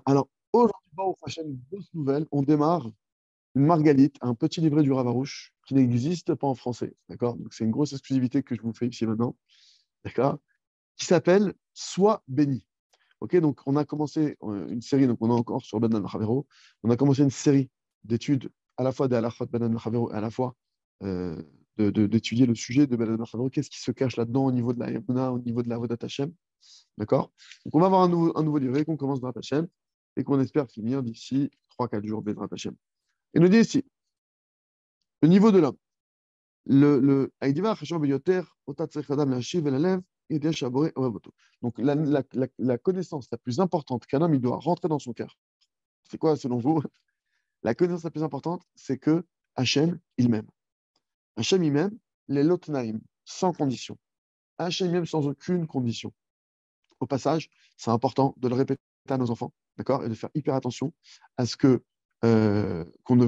Alors, aujourd'hui, Baruch Hashem, une grosse nouvelle. On démarre une margalite, un petit livret du Rav Arush qui n'existe pas en français. D'accord? Donc, c'est une grosse exclusivité que je vous fais ici maintenant. D'accord? Qui s'appelle Sois béni. Ok? Donc, on a commencé une série, donc on est encore sur Ben Al-Chavero. On a commencé une série d'études à la fois des halachot Ben Al-Chavero et à la fois euh, d'étudier le sujet de Ben Al-Chavero. Qu'est-ce qui se cache là-dedans au niveau de la Yamuna, au niveau de la Vodat Hashem? D'accord? Donc, on va avoir un nouveau livret qu'on commence dans Hashem et qu'on espère finir d'ici 3 4 jours, Bezrat Hashem. Il nous dit ici, le niveau de l'homme. Donc, la connaissance la plus importante qu'un homme il doit rentrer dans son cœur, c'est quoi selon vous? La connaissance la plus importante, c'est que Hachem, il m'aime. Hachem, il m'aime, les lotnaïm, sans condition. Hachem, il m'aime sans aucune condition. Au passage, c'est important de le répéter à nos enfants, d'accord, et de faire hyper attention à ce que qu'on ne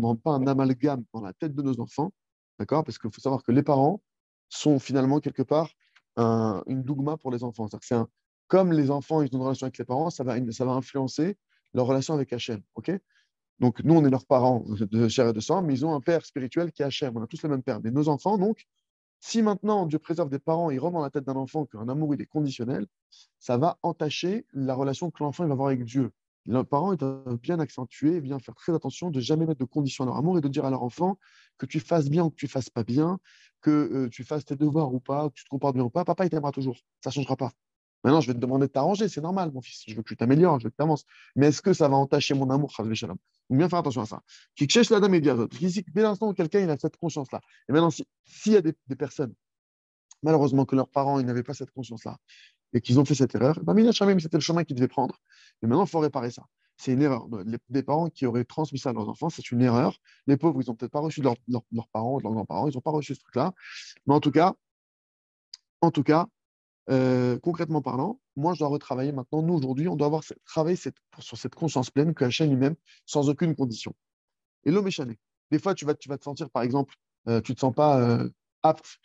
rende pas un amalgame dans la tête de nos enfants, d'accord, parce qu'il faut savoir que les parents sont finalement quelque part une dougma pour les enfants. C'est-à-dire que comme les enfants ils ont une relation avec les parents, ça va influencer leur relation avec Hachem, ok? Donc nous, on est leurs parents de chair et de sang, mais ils ont un père spirituel qui est Hachem. On a tous le même père. Mais nos enfants, donc, si maintenant Dieu préserve des parents, il rentre dans la tête d'un enfant qu'un amour il est conditionnel, ça va entacher la relation que l'enfant il va avoir avec Dieu. Le parent doit bien accentuer, bien faire très attention de jamais mettre de conditions à leur amour et de dire à leur enfant que tu fasses bien ou que tu fasses pas bien, que tu fasses tes devoirs ou pas, que tu te comportes bien ou pas, papa il t'aimera toujours, ça ne changera pas. Maintenant, je vais te demander de t'arranger, c'est normal, mon fils. Je veux que tu t'améliores, je veux que tu avances. Mais est-ce que ça va entacher mon amour, Chas v'Shalom? Donc, bien faire attention à ça. Qui cherche la dame et diazot. Ici, dès l'instant où quelqu'un il a cette conscience-là, et maintenant, s'il y a des personnes, malheureusement, que leurs parents ils n'avaient pas cette conscience-là, et qu'ils ont fait cette erreur, ben, Mina Shamim, c'était le chemin qu'ils devaient prendre. Et maintenant, il faut réparer ça. C'est une erreur. Des parents qui auraient transmis ça à leurs enfants, c'est une erreur. Les pauvres, ils n'ont peut-être pas reçu de leurs parents, de leurs grands-parents, ils n'ont pas reçu ce truc-là. Mais en tout cas, concrètement parlant, moi, je dois retravailler maintenant. Nous, aujourd'hui, on doit avoir travaillé sur cette conscience pleine que Hachem lui-même, sans aucune condition. Et l'homme est chané. Des fois, tu vas te sentir, par exemple, tu ne te sens pas apte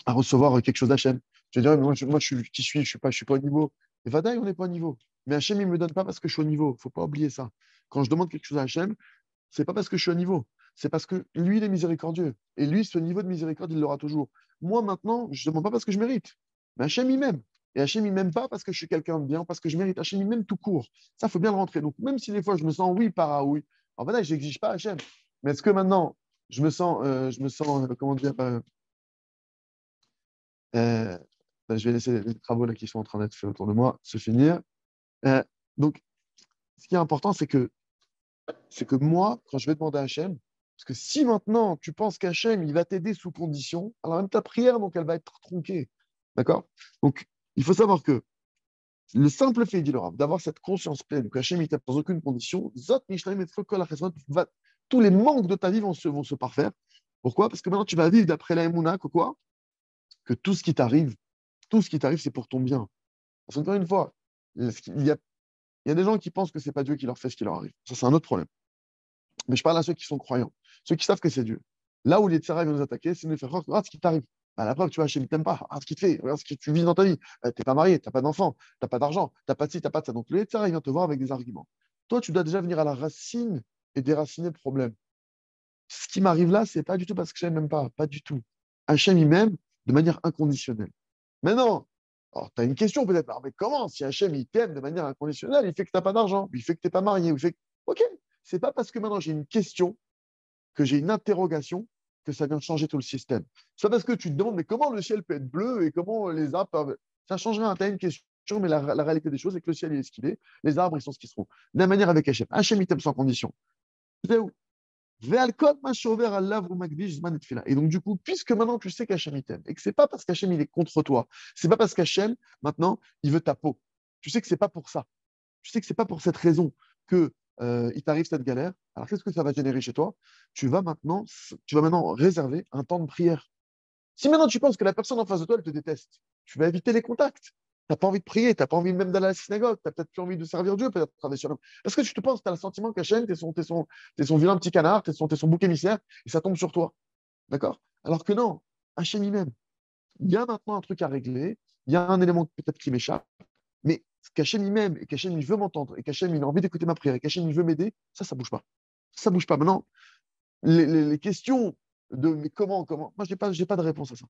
à recevoir quelque chose d'Hachem. Tu vas dire, ouais, mais moi, je suis qui suis, je suis pas au niveau. Et Vadaï, on n'est pas au niveau. Mais Hachem, il ne me donne pas parce que je suis au niveau. Il ne faut pas oublier ça. Quand je demande quelque chose à Hachem, c'est pas parce que je suis au niveau. C'est parce que lui, il est miséricordieux. Et lui, ce niveau de miséricorde, il l'aura toujours. Moi, maintenant, je ne demande pas parce que je mérite. Mais Hachem, il m'aime. Et Hachem, il m'aime pas parce que je suis quelqu'un de bien, parce que je mérite. Hachem, il m'aime tout court. Ça, il faut bien le rentrer. Donc, même si des fois, je me sens oui par oui, en fait, je n'exige pas Hachem. Mais est-ce que maintenant, je me sens comment dire, euh, je vais laisser les travaux là, qui sont en train d'être faits autour de moi se finir. Euh, donc, ce qui est important, c'est que moi, quand je vais demander à Hachem, parce que si maintenant tu penses qu'Hachem, il va t'aider sous condition, alors même ta prière, donc elle va être tronquée. D'accord? Donc, il faut savoir que le simple fait, dit le Rav, d'avoir cette conscience pleine que Hachem, il t'aide sans aucune condition, Zot, Mishlaim, et Tzlokol, Achesron, tous les manques de ta vie vont se parfaire. Pourquoi? Parce que maintenant, tu vas vivre d'après la Emouna, que quoi? Que tout ce qui t'arrive, c'est pour ton bien. Parce qu'encore une fois, il y a des gens qui pensent que c'est pas Dieu qui leur fait ce qui leur arrive. Ça, c'est un autre problème. Mais je parle à ceux qui sont croyants, ceux qui savent que c'est Dieu. Là où les tsara vont nous attaquer, c'est de nous faire croire, regarde ce qui t'arrive. À la preuve, tu vois, Hachem, il t'aime pas. Regarde ce qu'il te fait. Regarde ce que tu vis dans ta vie. T'es pas marié, t'as pas d'enfant, t'as pas d'argent, t'as pas de ci, t'as pas de ça. Donc le tsara, il vient te voir avec des arguments. Toi, tu dois déjà venir à la racine et déraciner le problème. Ce qui m'arrive là, c'est pas du tout parce que Hachem m'aime pas. Pas du tout. Hachem, il m'aime de manière inconditionnelle. Maintenant, alors, tu as une question peut-être, mais comment, si Hachem il t'aime de manière inconditionnelle, il fait que tu n'as pas d'argent, il fait que tu n'es pas marié, il fait que... Ok, c'est pas parce que maintenant j'ai une question, que j'ai une interrogation, que ça vient changer tout le système. C'est pas parce que tu te demandes, mais comment le ciel peut être bleu et comment les arbres peuvent... Ça ne change rien, tu as une question, mais la réalité des choses, c'est que le ciel il est ce qu'il est, les arbres ils sont ce qu'ils seront. De la manière avec Hachem. Hachem il t'aime sans condition. C'est où? Et donc, du coup, puisque maintenant tu sais qu'Hachem t'aime et que c'est pas parce qu'Hachem il est contre toi, c'est pas parce qu'Hachem, maintenant, il veut ta peau. Tu sais que c'est pas pour ça. Tu sais que c'est pas pour cette raison que il t'arrive cette galère. Alors, qu'est-ce que ça va générer chez toi? Tu vas maintenant réserver un temps de prière. Si maintenant tu penses que la personne en face de toi, elle te déteste, tu vas éviter les contacts. Tu n'as pas envie de prier, tu n'as pas envie même d'aller à la synagogue, tu n'as peut-être plus envie de servir Dieu, peut-être travailler sur l'homme. Est-ce que tu te penses que tu as le sentiment qu'Hachem, t'es son vilain petit canard, t'es son bouc émissaire, et ça tombe sur toi? D'accord? Alors que non, Hachem lui-même. Il y a maintenant un truc à régler, il y a un élément peut-être qui m'échappe, mais qu'Hachem il m'aime, et qu'Hachem il veut m'entendre, et qu'Hachem il a envie d'écouter ma prière, et qu'Hachem il veut m'aider, ça bouge pas. Ça bouge pas. Maintenant, les questions de mais comment, moi, j'ai pas de réponse à ça.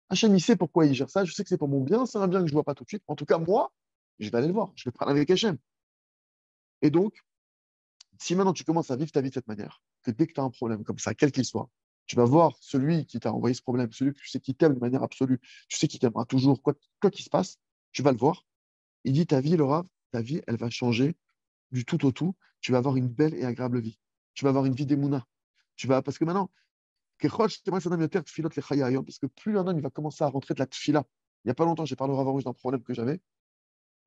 Hachem, il sait pourquoi il gère ça, je sais que c'est pour mon bien, c'est un bien que je vois pas tout de suite. En tout cas, moi, je vais aller le voir, je vais parler avec Hachem. Et donc, si maintenant tu commences à vivre ta vie de cette manière, que dès que tu as un problème comme ça, quel qu'il soit, tu vas voir celui qui t'a envoyé ce problème, celui que tu sais qui t'aime de manière absolue, tu sais qu'il t'aimera toujours, quoi qu'il se passe, tu vas le voir. Il dit ta vie, Laura, ta vie, elle va changer du tout au tout. Tu vas avoir une belle et agréable vie. Tu vas avoir une vie d'Emouna. Parce que maintenant, parce que plus un homme il va commencer à rentrer de la tfila. Il n'y a pas longtemps, j'ai parlé au Rav Arush d'un problème que j'avais.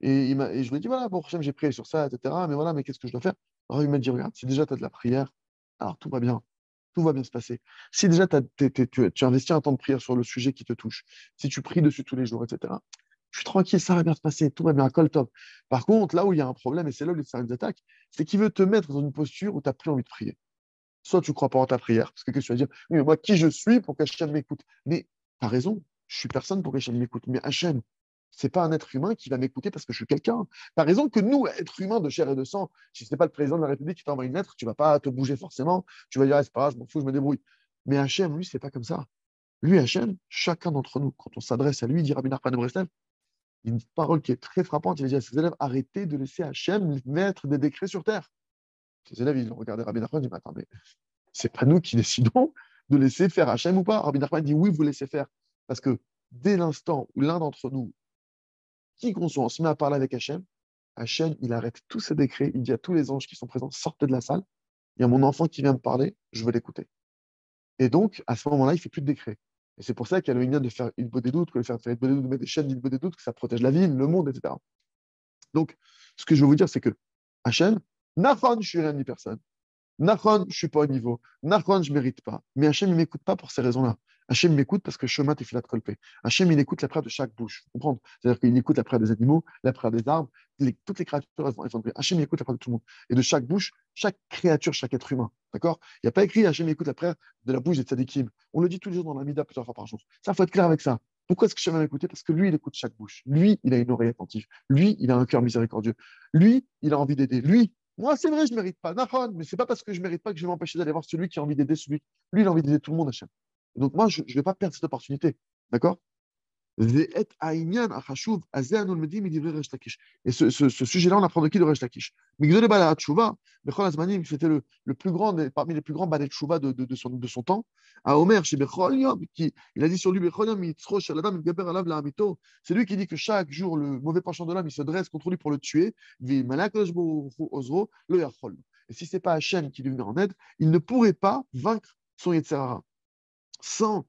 Et je lui ai dit, voilà, bon, Hachem, j'ai prié sur ça, etc. Mais voilà, mais qu'est-ce que je dois faire? Alors il m'a dit, regarde, si déjà tu as de la prière, alors tout va bien. Tout va bien se passer. Si déjà tu investis un temps de prière sur le sujet qui te touche, si tu pries dessus tous les jours, etc., je suis tranquille, ça va bien se passer, tout va bien, colle top. Par contre, là où il y a un problème, et c'est là où les services attaquent, c'est qu'il veut te mettre dans une posture où tu n'as plus envie de prier. Soit tu ne crois pas en ta prière, parce que qu'est-ce que tu vas dire? Oui, mais moi, qui je suis pour qu'Hachem m'écoute? Mais tu as raison, je suis personne pour qu'Hachem m'écoute. Mais Hachem, c'est pas un être humain qui va m'écouter parce que je suis quelqu'un. Tu as raison que nous, êtres humains de chair et de sang, si ce n'est pas le président de la République qui t'envoie une lettre, tu ne vas pas te bouger forcément. Tu vas dire, ah, c'est pas grave, je m'en fous, je me débrouille. Mais Hachem, lui, c'est pas comme ça. Lui, Hachem, chacun d'entre nous, quand on s'adresse à lui, il dit Rabbi Nachman de Breslev, une parole qui est très frappante. Il a dit à ses élèves, arrêtez de laisser Hachem mettre des décrets sur terre. Ses élèves, ils ont regardé Rabbi Nachman, ils disent, mais attends, mais c'est pas nous qui décidons de laisser faire Hachem ou pas. Rabbi Nachman dit oui, vous laissez faire. Parce que dès l'instant où l'un d'entre nous, qui qu'on soit, on se met à parler avec Hachem, Hachem, il arrête tous ses décrets, il dit à tous les anges qui sont présents, sortez de la salle, il y a mon enfant qui vient me parler, je veux l'écouter. Et donc, à ce moment-là, il ne fait plus de décrets. Et c'est pour ça qu'il y a le lien de faire une bonne des doutes, que le faire une bonne des doutes, de mettre des chaînes d'une bonne des doutes, que ça protège la ville, le monde, etc. Donc, ce que je veux vous dire, c'est que Hachem, Nafan, je suis rien ni personne. Nachon, je ne suis pas au niveau. Nachon, je ne mérite pas. Mais Hachem, il ne m'écoute pas pour ces raisons-là. Hachem m'écoute parce que chemin t'es filat colpé. Hachem, il écoute la prière de chaque bouche. Vous comprenez? C'est-à-dire qu'il écoute la prière des animaux, la prière des arbres, toutes les créatures, elles vont prier. Hachem, il écoute la prière de tout le monde. Et de chaque bouche, chaque créature, chaque être humain. D'accord? Il n'y a pas écrit Hachem, il écoute la prière de la bouche des tzadikim. On le dit tous les jours dans la Mida plusieurs fois par jour. Ça, il faut être clair avec ça. Pourquoi est-ce que Hachem va m'écouter? Parce que lui, il écoute chaque bouche. Lui, il a une oreille attentive. Lui, il a un cœur miséricordieux. Lui, il a envie d'aider. Lui, moi, c'est vrai, je ne mérite pas. Nahon, mais ce n'est pas parce que je ne mérite pas que je vais m'empêcher d'aller voir celui qui a envie d'aider celui. Lui, il a envie d'aider tout le monde, Hachem. Donc, moi, je ne vais pas perdre cette opportunité. D'accord? Et ce sujet-là, on apprend de qui de Resh Lakish? Migdol Bala Tshuva, Bechol Azmanim, c'était le plus grand, parmi les plus grands balais de Tshuva de son temps. À Omer, chez Bechol Yom, il a dit sur lui, Bechol Yom, Yitzro, Shaladam, Gaber Alav la Hamito. C'est lui qui dit que chaque jour, le mauvais penchant de l'homme, il se dresse contre lui pour le tuer. Vi Malakadosh Baruch Hu Ozro, Lo Yachol. Et si ce n'est pas Hachem qui lui venait en aide, il ne pourrait pas vaincre son Yetzirah. Sans,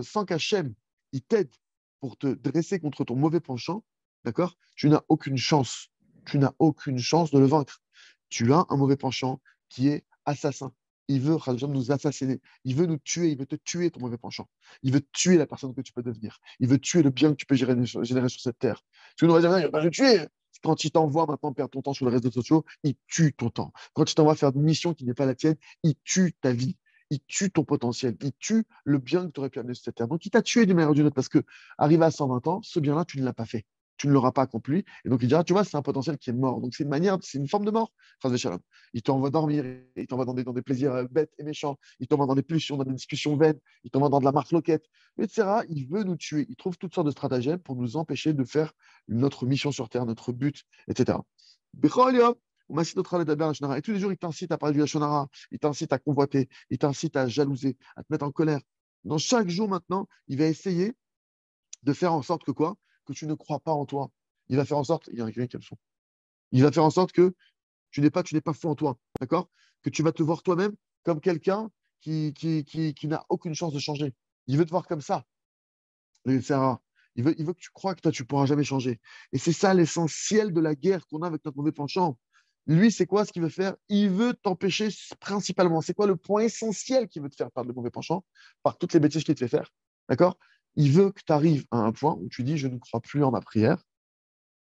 sans qu'Hachem il t'aide pour te dresser contre ton mauvais penchant, d'accord? Tu n'as aucune chance. Tu n'as aucune chance de le vaincre. Tu as un mauvais penchant qui est assassin. Il veut nous assassiner. Il veut nous tuer. Il veut te tuer, ton mauvais penchant. Il veut tuer la personne que tu peux devenir. Il veut tuer le bien que tu peux générer sur cette terre. Tu nous vas dire, il ne va pas le tuer. Quand il t'envoie maintenant perdre ton temps sur les réseaux sociaux, il tue ton temps. Quand il t'envoie faire une mission qui n'est pas la tienne, il tue ta vie. Il tue ton potentiel, il tue le bien que tu aurais pu amener sur cette terre. Donc, il t'a tué d'une manière ou d'une autre parce que, arrivé à 120 ans, ce bien-là, tu ne l'as pas fait. Tu ne l'auras pas accompli. Et donc, il dira, tu vois, c'est un potentiel qui est mort. Donc, c'est une manière, c'est une forme de mort. Il t'envoie dormir, il t'envoie dans des plaisirs bêtes et méchants, il t'envoie dans des pulsions, dans des discussions vaines, il t'envoie dans de la marloquette, etc. Il veut nous tuer. Il trouve toutes sortes de stratagèmes pour nous empêcher de faire notre mission sur terre, notre but, etc. Et tous les jours, il t'incite à parler du Lachonara, il t'incite à convoiter, il t'incite à jalouser, à te mettre en colère. Dans chaque jour maintenant, il va essayer de faire en sorte que quoi? Que tu ne crois pas en toi. Il va faire en sorte, il y a quelqu'un qui a le son. Il va faire en sorte que tu n'es pas foi en toi, d'accord? Que tu vas te voir toi-même comme quelqu'un qui n'a aucune chance de changer. Il veut te voir comme ça. Sarah. Il veut que tu crois que toi, tu ne pourras jamais changer. Et c'est ça l'essentiel de la guerre qu'on a avec notre mauvais penchant. Lui, c'est quoi ce qu'il veut faire? Il veut t'empêcher principalement. C'est quoi le point essentiel qu'il veut te faire perdre le mauvais penchant? Par toutes les bêtises qu'il te fait faire. D'accord? Il veut que tu arrives à un point où tu dis, je ne crois plus en ma prière.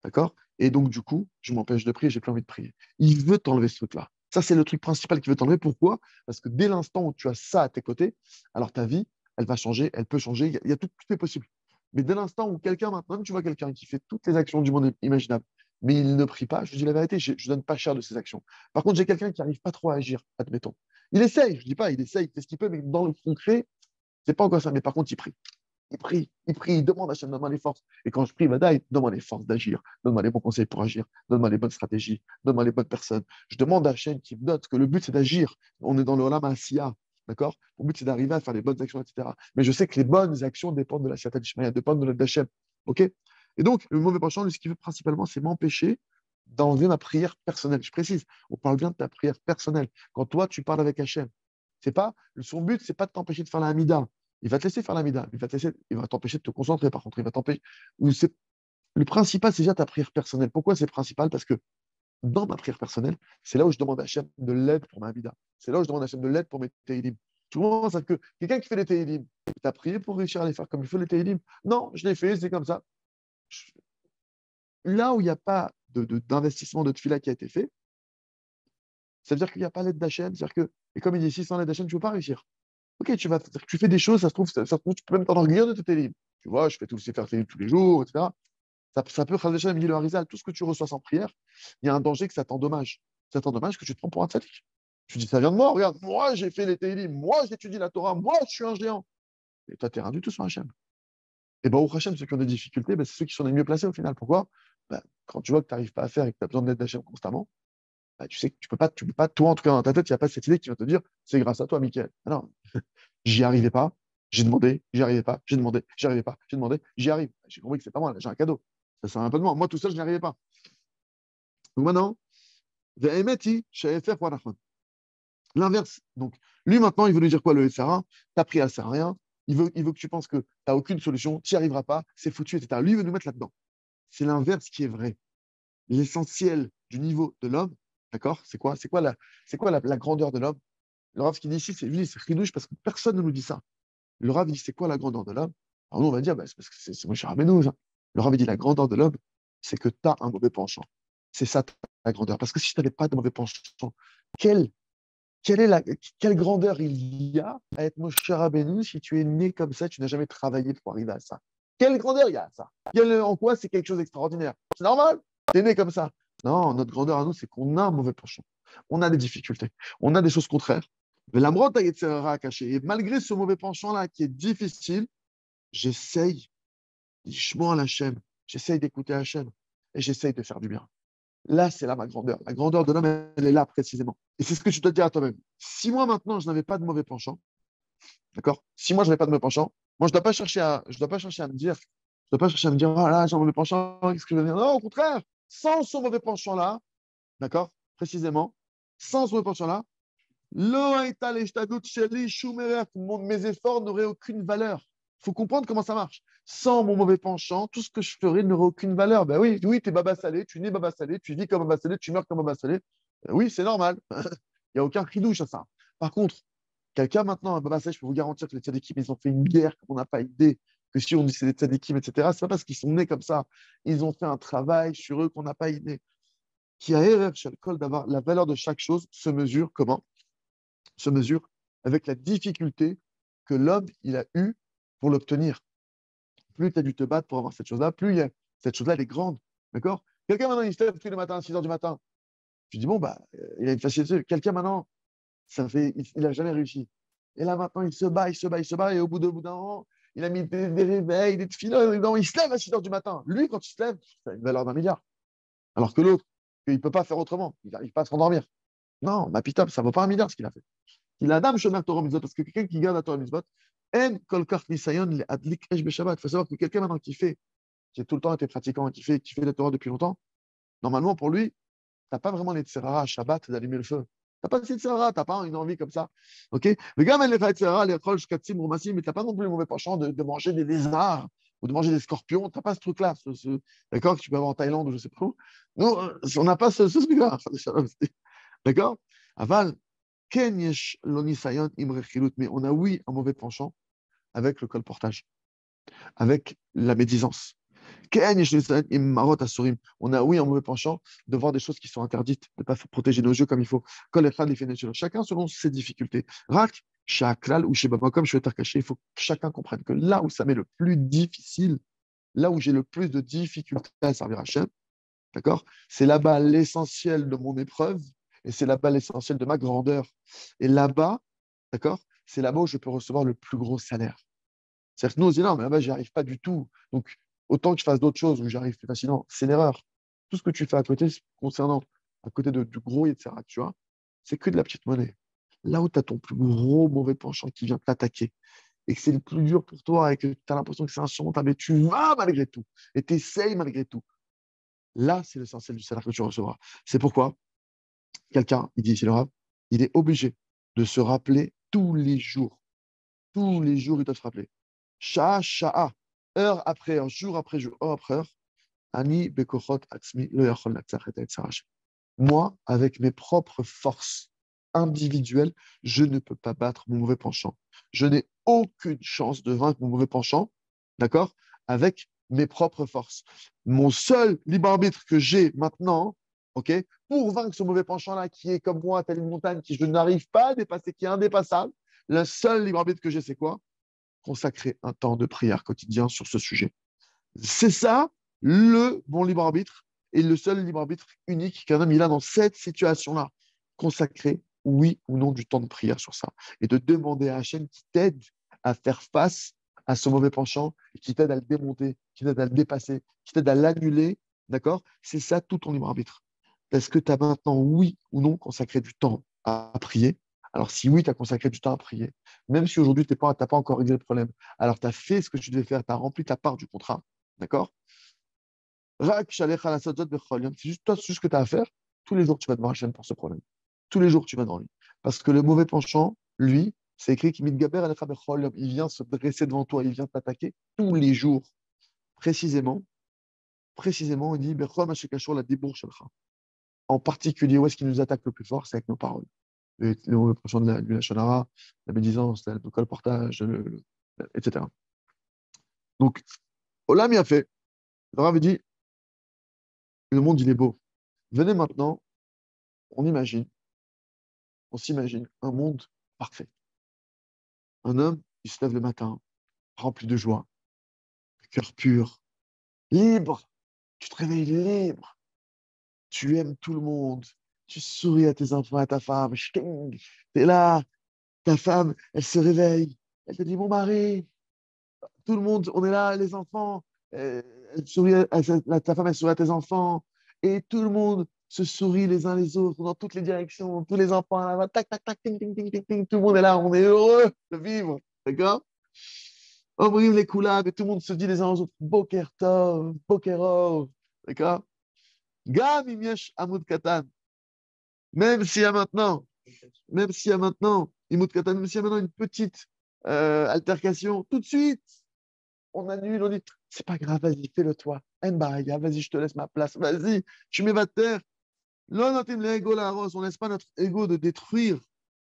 D'accord? Et donc, du coup, je m'empêche de prier, j'ai plus envie de prier. Il veut t'enlever ce truc-là. Ça, c'est le truc principal qu'il veut t'enlever. Pourquoi? Parce que dès l'instant où tu as ça à tes côtés, alors ta vie, elle va changer, elle peut changer. Il y a tout est possible. Mais dès l'instant où quelqu'un, maintenant, tu vois quelqu'un qui fait toutes les actions du monde imaginable, mais il ne prie pas, je dis la vérité, je ne donne pas cher de ses actions. Par contre, j'ai quelqu'un qui n'arrive pas trop à agir, admettons. Il essaye, je ne dis pas, il essaye, il fait ce qu'il peut, mais dans le concret, c'est pas encore ça. Mais par contre, il prie. Il demande à Hachem, donne-moi les forces. Et quand je prie, Vadaï, donne-moi les forces d'agir, donne-moi les bons conseils pour agir, donne-moi les bonnes stratégies, donne-moi les bonnes personnes. Je demande à Hachem qui me donne, parce que le but c'est d'agir. On est dans le Olam Asiya, d'accord? Le but c'est d'arriver à faire les bonnes actions, etc. Mais je sais que les bonnes actions dépendent de la Siyata d'Ishmaïa, dépendent de l'Hachem, ok? Et donc, le mauvais penchant, lui, ce qu'il veut principalement, c'est m'empêcher d'enlever ma prière personnelle. Je précise, on parle bien de ta prière personnelle. Quand toi, tu parles avec Hachem, c'est pas, son but, c'est pas de t'empêcher de faire la Hamida. Il va te laisser faire la mida. Il va t'empêcher de te concentrer, par contre. Il va t'empêcher. Le principal, c'est déjà ta prière personnelle. Pourquoi c'est principal? Parce que dans ma prière personnelle, c'est là où je demande à Hachem de l'aide pour ma mida. C'est là où je demande à Hachem de l'aide pour mes Teilim. Souvent, c'est que quelqu'un qui fait les Teilim, tu as prié pour réussir à les faire comme il faut les Teilim. Non, je l'ai fait, c'est comme ça. Là où il n'y a pas d'investissement de tefila qui a été fait, ça veut dire qu'il n'y a pas l'aide d'Hachem. Et comme il dit ici, sans l'aide d'Hachem, tu ne peux pas réussir. Ok, tu fais des choses, ça se trouve, tu peux même t'enorgueillir de tes livres. Tu vois, je fais tout le Sefer Télim tous les jours, etc. Ça peut, Khadija, me dit le Harizal, tout ce que tu reçois sans prière, il y a un danger que ça t'endommage. Ça t'endommage que tu te prends pour un tzaddik. Tu dis, ça vient de moi, regarde, moi j'ai fait les Télim, moi j'étudie la Torah, moi je suis un géant. Et toi, t'es rien du tout sur Hachem. Et ben, au Hachem, ceux qui ont des difficultés, ben, c'est ceux qui sont les mieux placés au final. Pourquoi? Ben, quand tu vois que tu n'arrives pas à faire et que tu as besoin d'aide d'Hachem constamment, ben, tu sais que tu peux pas, toi en tout cas dans ta tête, il n'y a pas cette idée qui va te dire, c'est grâce à toi, Michael. Alors, j'y arrivais pas, j'ai demandé, j'y arrivais pas, j'ai demandé, j'y arrivais pas, j'ai demandé, j'y arrive. J'ai compris que c'est pas moi, j'ai un cadeau. Ça sert un peu de moi. Moi, tout seul, je n'y arrivais pas. Donc maintenant, l'inverse. Donc, lui, maintenant, il veut lui dire quoi, le SRA? T'as pris, ça sert à rien. Il veut que tu penses que tu n'as aucune solution, tu n'y arriveras pas, c'est foutu, etc. Lui, il veut nous mettre là-dedans. C'est l'inverse qui est vrai. L'essentiel du niveau de l'homme, d'accord? C'est quoi la grandeur de l'homme? Le Rav, ce qu'il dit ici, c'est chidouche parce que personne ne nous dit ça. Le Rav dit, c'est quoi la grandeur de l'homme? Alors nous, on va dire, bah, c'est parce que c'est Moshe Rabbeinu. Hein. Le Rav dit, la grandeur de l'homme, c'est que tu as un mauvais penchant. C'est ça ta grandeur. Parce que si tu n'avais pas de mauvais penchant, quelle, quelle grandeur il y a à être Moshe Rabbeinu si tu es né comme ça, tu n'as jamais travaillé pour arriver à ça? Quelle grandeur il y a à ça? En quoi c'est quelque chose d'extraordinaire? C'est normal, tu es né comme ça. Non, notre grandeur à nous, c'est qu'on a un mauvais penchant. On a des difficultés. On a des choses contraires. Mais l'amrot a Yetzirah caché. Et malgré ce mauvais penchant-là qui est difficile, j'essaye à Hachem, j'essaye d'écouter Hachem et j'essaye de faire du bien. Là, c'est là ma grandeur. La grandeur de l'homme, elle est là précisément. Et c'est ce que tu dois dire à toi-même. Si moi maintenant, je n'avais pas de mauvais penchant, d'accord? Si moi, je n'avais pas de mauvais penchant, moi, je dois pas chercher à me dire, oh là, j'ai un mauvais penchant, qu'est-ce que je vais dire? Non, au contraire, sans ce mauvais penchant-là, d'accord? Précisément, sans ce mauvais penchant-là, mes efforts n'auraient aucune valeur. Il faut comprendre comment ça marche. Sans mon mauvais penchant, tout ce que je ferais n'aurait aucune valeur. Ben oui, oui, tu es Baba Salé, tu nais Baba Salé, tu vis comme Baba Salé, tu meurs comme Baba Salé. Ben oui, c'est normal. Il n'y a aucun chidouche à ça. Par contre, quelqu'un maintenant, un Baba Salé, je peux vous garantir que les tzadikim, ils ont fait une guerre qu'on n'a pas idée. Que si on dit c'est des tzadikim, etc., c'est pas parce qu'ils sont nés comme ça. Ils ont fait un travail sur eux qu'on n'a pas idée. Qui a erreur chez le col d'avoir la valeur de chaque chose se mesure comment? Se mesure avec la difficulté que l'homme il a eu pour l'obtenir. Plus tu as dû te battre pour avoir cette chose-là, cette chose-là, elle est grande. D'accord? Quelqu'un maintenant, il se lève tous les matins à 6 h du matin. Tu dis, bon, bah, il a une facilité. Quelqu'un maintenant, il n'a jamais réussi. Et là, maintenant, il se bat, et au bout d'un an, il a mis des réveils, des filons, il se lève à 6 h du matin. Lui, quand il se lève, ça a une valeur d'1 milliard. Alors que l'autre, il ne peut pas faire autrement. Il n'arrive pas à se rendormir. Non, ma pitop, ça ne vaut pas 1 milliard ce qu'il a fait. Il a Adam Shomer Torah Mitzvot, parce que quelqu'un qui garde la Torah Mitzvot, En Kol Kach Nisayon le Adlik Esh Beshabbat. Il faut savoir que quelqu'un maintenant qui a tout le temps été pratiquant, qui fait la Torah depuis longtemps, normalement pour lui, tu n'as pas vraiment les tzerara à Shabbat d'allumer le feu. Tu n'as pas de tzerara, tu n'as pas une envie comme ça. Ok? Mais quand même, les tzerara, les Kol Shkatzim, Rumasim, mais tu n'as pas non plus le mauvais penchant de manger des lézards ou de manger des scorpions. Tu n'as pas ce truc-là, d'accord, que tu peux avoir en Thaïlande ou je ne sais pas où. Nous, on n'a pas ce truc-là. D'accord? Aval, mais on a oui un mauvais penchant avec le colportage, avec la médisance. On a oui un mauvais penchant de voir des choses qui sont interdites, de ne pas protéger nos yeux comme il faut. Chacun selon ses difficultés. Rak, Chez Aklal ou chez Bamakom, je vais caché. Il faut que chacun comprenne que là où ça m'est le plus difficile, là où j'ai le plus de difficultés à servir Hachem, d'accord? C'est là-bas l'essentiel de mon épreuve et c'est là-bas l'essentiel de ma grandeur. Et là-bas, d'accord? C'est là-bas où je peux recevoir le plus gros salaire. C'est-à-dire que nous, on se dit non, mais là-bas, j'y arrive pas du tout. Donc, autant que je fasse d'autres choses où j'arrive plus facilement. C'est l'erreur. Tout ce que tu fais à côté, concernant, à côté du gros, etc., tu vois, c'est que de la petite monnaie. Là où tu as ton plus gros mauvais penchant qui vient t'attaquer et que c'est le plus dur pour toi et que tu as l'impression que c'est insurmontable, mais tu vas malgré tout et tu essayes malgré tout. Là, c'est l'essentiel du salaire que tu recevras. C'est pourquoi quelqu'un, il dit ici le rab, il est obligé de se rappeler tous les jours, il doit se rappeler. Sha'a, jour après jour, heure après heure, Ani bekochot atzmi lo yachol natzach et etzarash. Moi, avec mes propres forces individuelles, je ne peux pas battre mon mauvais penchant. Je n'ai aucune chance de vaincre mon mauvais penchant, d'accord, avec mes propres forces. Mon seul libre arbitre que j'ai maintenant, ok, pour vaincre ce mauvais penchant-là, qui est comme moi, telle une montagne, qui je n'arrive pas à dépasser, qui est indépassable, le seul libre arbitre que j'ai, c'est quoi? Consacrer un temps de prière quotidien sur ce sujet. C'est ça le bon libre arbitre et le seul libre arbitre unique qu'un homme il a dans cette situation-là. Consacrer, oui ou non, du temps de prière sur ça. Et de demander à Hachem qui t'aide à faire face à ce mauvais penchant, qui t'aide à le démonter, qui t'aide à le dépasser, qui t'aide à l'annuler. D'accord? C'est ça tout ton libre arbitre. Est-ce que tu as maintenant, oui ou non, consacré du temps à prier? Alors, si oui, tu as consacré du temps à prier, même si aujourd'hui, tu n'as pas encore réglé le problème, alors tu as fait ce que tu devais faire, tu as rempli ta part du contrat, d'accord? C'est juste toi, c'est juste ce que tu as à faire. Tous les jours, tu vas devant Hachem pour ce problème. Tous les jours, tu vas devant lui. Parce que le mauvais penchant, lui, c'est écrit qu'il il vient se dresser devant toi, il vient t'attaquer tous les jours. Précisément, précisément, il dit en particulier, où est-ce qu'il nous attaque le plus fort? C'est avec nos paroles. Le mauvais penchant du Lachon Hara, la médisance, le colportage, etc. Donc, Olam y a fait. Le Rav dit le monde, il est beau. Venez maintenant, on imagine, on s'imagine un monde parfait. Un homme, il se lève le matin, rempli de joie, le cœur pur, libre. Tu te réveilles libre. Tu aimes tout le monde. Tu souris à tes enfants, à ta femme. Tu es là. Ta femme, elle se réveille. Elle te dit, mon mari, tout le monde, on est là, les enfants. Elle sourit ta femme, elle sourit à tes enfants. Et tout le monde se sourit les uns les autres dans toutes les directions. Tous les enfants, là, tac, tac, tac, ting, ting, ting, ting, ting. Tout le monde est là. On est heureux de vivre. D'accord? Omrim les coulades, et tout le monde se dit les uns aux autres, Boker Tov, Bokerov, d'accord? Gam imyesh Amud Katan, même s'il y a maintenant, même s'il y a maintenant, Imud Katan, même s'il y a maintenant une petite altercation, tout de suite, on annule, on dit, c'est pas grave, vas-y, fais-le toi. Mbaïa, vas-y, je te laisse ma place, vas-y, tu mets ma terre. Là, on laisse pas notre ego de détruire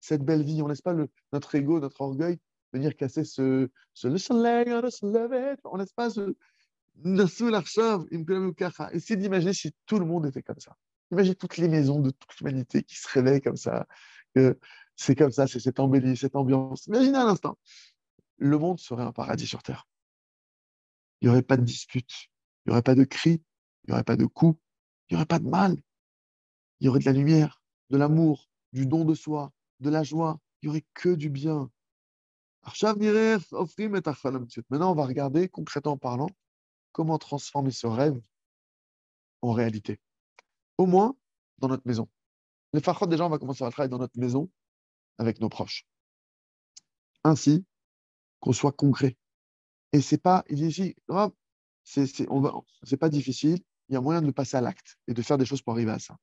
cette belle vie, on laisse pas notre ego, notre orgueil venir casser le soleil, le se lever, on laisse pas Essayez d'imaginer si tout le monde était comme ça. Imaginez toutes les maisons de toute l'humanité qui se réveillent comme ça, que c'est comme ça, c'est cette embellie, cette ambiance. Imaginez un instant, le monde serait un paradis sur Terre. Il n'y aurait pas de disputes, il n'y aurait pas de cris, il n'y aurait pas de coups, il n'y aurait pas de mal. Il y aurait de la lumière, de l'amour, du don de soi, de la joie. Il n'y aurait que du bien. Maintenant, on va regarder, concrètement parlant, comment transformer ce rêve en réalité. Au moins dans notre maison. Les farchot, déjà, on va commencer à travailler dans notre maison avec nos proches. Ainsi qu'on soit concret. Et c'est pas, il dit ici, c'est pas difficile, il y a moyen de passer à l'acte et de faire des choses pour arriver à ça.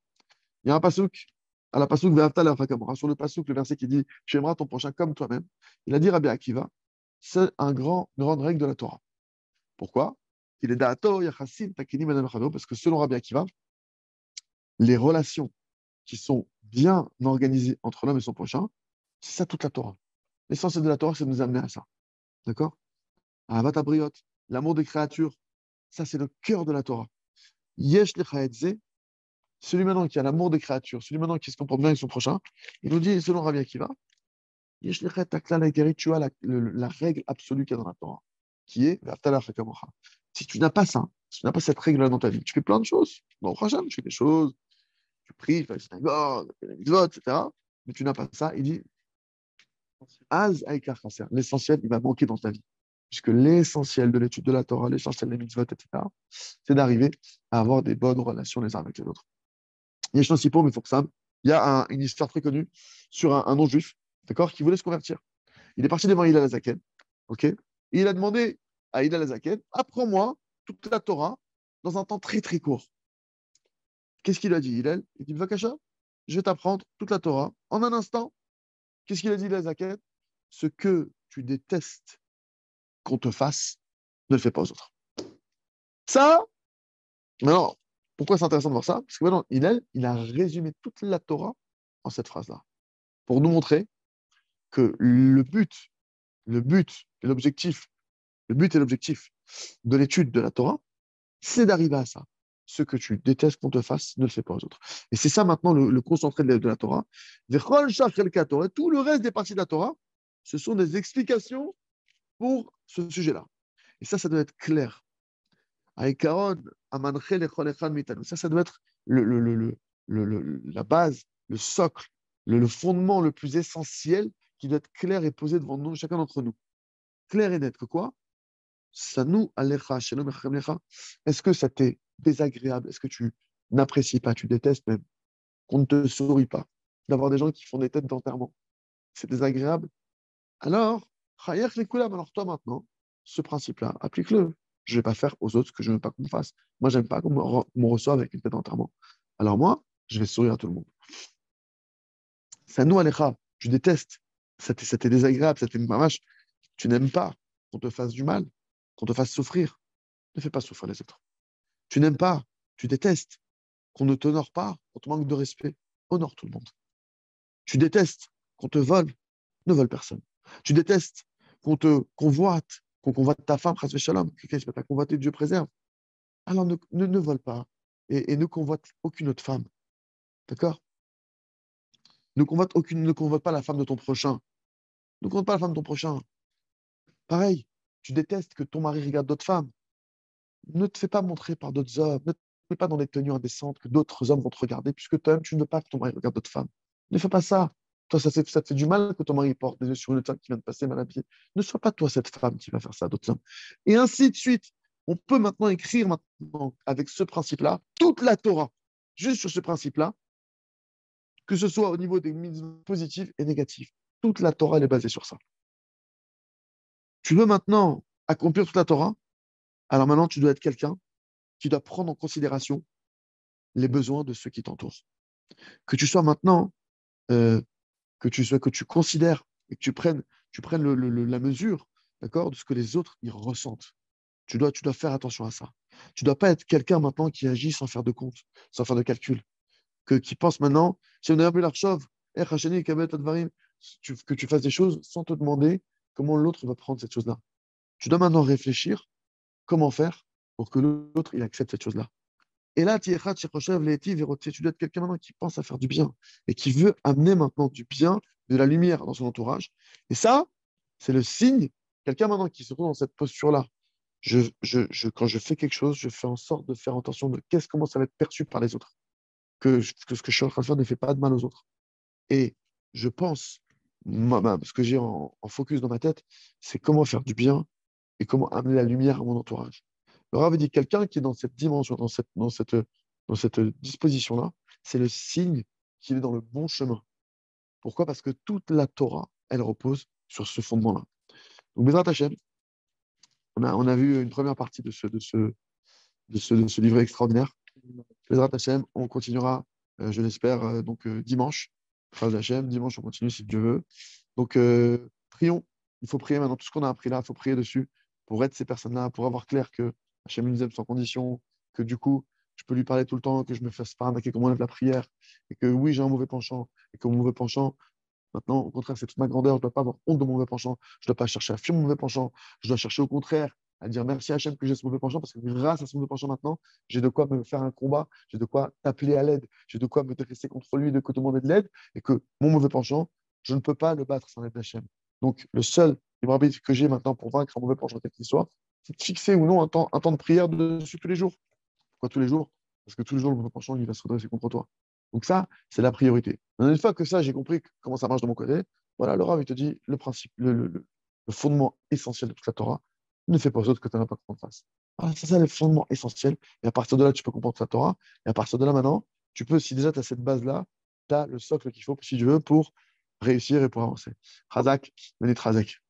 Il y a un pasouk, à la pasouk Ve'afta le'achakamora, sur le pasouk, le verset qui dit, tu aimeras ton prochain comme toi-même. Il a dit Rabbi Akiva, c'est grande règle de la Torah. Pourquoi? Il est d'Ato, Yachassim, Takinim, Adam Chado, parce que selon Rabbi Akiva, les relations qui sont bien organisées entre l'homme et son prochain, c'est ça toute la Torah. L'essentiel de la Torah, c'est de nous amener à ça. D'accord? Ahavat Abriot, l'amour des créatures, ça c'est le cœur de la Torah. Yesh lechaetze, celui maintenant qui a l'amour des créatures, celui maintenant qui se comporte bien avec son prochain, il nous dit, selon Rabbi Akiva, Tu as la règle absolue qu'il y a dans la Torah, qui est si tu n'as pas ça, si tu n'as pas cette règle-là dans ta vie, tu fais plein de choses. Bon, Hachem, tu fais des choses, tu pries, tu fais la synagogue, tu fais les mitzvot, etc. Mais tu n'as pas ça, il dit Az Aikar Chaser. L'essentiel, il va manquer dans ta vie. Puisque l'essentiel de l'étude de la Torah, l'essentiel des mitzvot, etc., c'est d'arriver à avoir des bonnes relations les uns avec les autres. Il y a un Sippo, mais il faut que ça. Il y a une histoire très connue sur un non-juif, d'accord, qui voulait se convertir. Il est parti devant Hillel Azaken, ok, et il a demandé à Hillel Azaken, apprends-moi toute la Torah dans un temps très très court. Qu'est-ce qu'il a dit, Hillel? Il dit, Vakasha, je vais t'apprendre toute la Torah en un instant. Qu'est-ce qu'il a dit, Hillel Azaken? Ce que tu détestes qu'on te fasse, ne le fais pas aux autres. Ça, alors, pourquoi c'est intéressant de voir ça? Parce que maintenant, il a résumé toute la Torah en cette phrase-là, pour nous montrer que le but et l'objectif, le but et l'objectif de l'étude de la Torah, c'est d'arriver à ça. Ce que tu détestes qu'on te fasse, ne le fais pas aux autres. Et c'est ça maintenant le concentré de la Torah. Tout le reste des parties de la Torah, ce sont des explications pour ce sujet-là. Et ça doit être clair. Ça doit être la base, le socle, le fondement le plus essentiel qui doit être clair et posé devant nous, chacun d'entre nous. Clair et net que quoi? Sanou alecha, shalom echem lecha. Est-ce que ça t'est désagréable? Est-ce que tu n'apprécies pas, tu détestes même, qu'on ne te sourit pas, d'avoir des gens qui font des têtes d'enterrement? C'est désagréable? Alors, chayach lekulam, alors toi maintenant, ce principe-là, applique-le. Je ne vais pas faire aux autres ce que je ne veux pas qu'on me fasse. Moi, j'aime pas qu'on me reçoive avec une tête d'enterrement. Alors moi, je vais sourire à tout le monde. Sanou alecha, tu détestes. Ça t'est désagréable, ça t'est mamache. Tu n'aimes pas qu'on te fasse du mal, qu'on te fasse souffrir. Ne fais pas souffrir les autres. Tu n'aimes pas, tu détestes qu'on ne t'honore pas, qu'on te manque de respect. Honore tout le monde. Tu détestes qu'on te vole, ne vole personne. Tu détestes qu'on te convoite, qu'on convoite ta femme, Chas Shalom, quelqu'un qui va t'a convoiter, Dieu préserve. Alors ne vole pas et ne convoite aucune autre femme. D'accord? Ne convoite pas la femme de ton prochain. Ne convoite pas la femme de ton prochain. Pareil, tu détestes que ton mari regarde d'autres femmes. Ne te fais pas montrer par d'autres hommes. Ne te mets pas dans des tenues indécentes que d'autres hommes vont te regarder, puisque toi-même, tu ne veux pas que ton mari regarde d'autres femmes. Ne fais pas ça. Toi, ça te fait du mal que ton mari porte des yeux sur une autre femme qui vient de passer mal habillée. Ne sois pas toi cette femme qui va faire ça à d'autres hommes. Et ainsi de suite. On peut maintenant écrire maintenant avec ce principe-là toute la Torah, juste sur ce principe-là, que ce soit au niveau des mitzvot positifs et négatifs. Toute la Torah, elle est basée sur ça. Tu veux maintenant accomplir toute la Torah, alors maintenant, tu dois être quelqu'un qui doit prendre en considération les besoins de ceux qui t'entourent. Que tu sois maintenant, euh, que tu considères et que tu prennes la mesure, d'accord, de ce que les autres ils ressentent. Tu dois faire attention à ça. Tu dois pas être quelqu'un maintenant qui agit sans faire de compte, sans faire de calcul, qui pense maintenant, si on a un peu l'archov, que tu fasses des choses sans te demander comment l'autre va prendre cette chose-là. Tu dois maintenant réfléchir comment faire pour que l'autre il accepte cette chose-là. Et là, tu dois être quelqu'un maintenant qui pense à faire du bien et qui veut amener maintenant du bien, de la lumière dans son entourage. Et ça, c'est le signe, quelqu'un maintenant qui se trouve dans cette posture-là. Quand je fais quelque chose, je fais en sorte de faire attention de comment ça va être perçu par les autres. Que ce que je suis en train de faire ne fait pas de mal aux autres. Et je pense, ce que j'ai en focus dans ma tête, c'est comment faire du bien et comment amener la lumière à mon entourage. Le Rav dit quelqu'un qui est dans cette dimension, dans cette disposition-là, c'est le signe qu'il est dans le bon chemin. Pourquoi? Parce que toute la Torah, elle repose sur ce fondement-là. Donc, Bezrat Hashem, on a vu une première partie de ce livret extraordinaire. Bezrat Hashem, on continuera, je l'espère, dimanche. Bezrat Hashem, dimanche, on continue si Dieu veut. Donc, prions. Il faut prier maintenant. Tout ce qu'on a appris là, il faut prier dessus pour être ces personnes-là, pour avoir clair que Hachem nous aime sans condition, que du coup, je peux lui parler tout le temps, que je me fasse pas arnaquer comme on lève la prière, et que oui, j'ai un mauvais penchant, et que mon mauvais penchant, maintenant, au contraire, c'est toute ma grandeur, je ne dois pas avoir honte de mon mauvais penchant, je ne dois pas chercher à fuir mon mauvais penchant, je dois chercher au contraire à dire merci à Hachem que j'ai ce mauvais penchant, parce que grâce à ce mauvais penchant maintenant, j'ai de quoi me faire un combat, j'ai de quoi t'appeler à l'aide, j'ai de quoi me dresser contre lui, de que te demander de l'aide, et que mon mauvais penchant, je ne peux pas le battre sans l'aide d'Hachem. Donc, le seul libre arbitre que j'ai maintenant pour vaincre un mauvais penchant de cette histoire, c'est de fixer ou non un temps de prière dessus tous les jours. Pourquoi tous les jours? Parce que tous les jours, le mauvais penchant, il va se redresser contre toi. Donc ça, c'est la priorité. Une fois que ça, j'ai compris comment ça marche de mon côté, voilà, le Rav, il te dit le principe, le fondement essentiel de toute la Torah, ne fais pas autre que tu n'as pas qu'on fasse. Voilà, c'est ça le fondement essentiel. Et à partir de là, tu peux comprendre ta Torah. Et à partir de là, maintenant, tu peux, si déjà tu as cette base-là, tu as le socle qu'il faut, si tu veux, pour réussir et pour avancer. Razak, Benit Razak.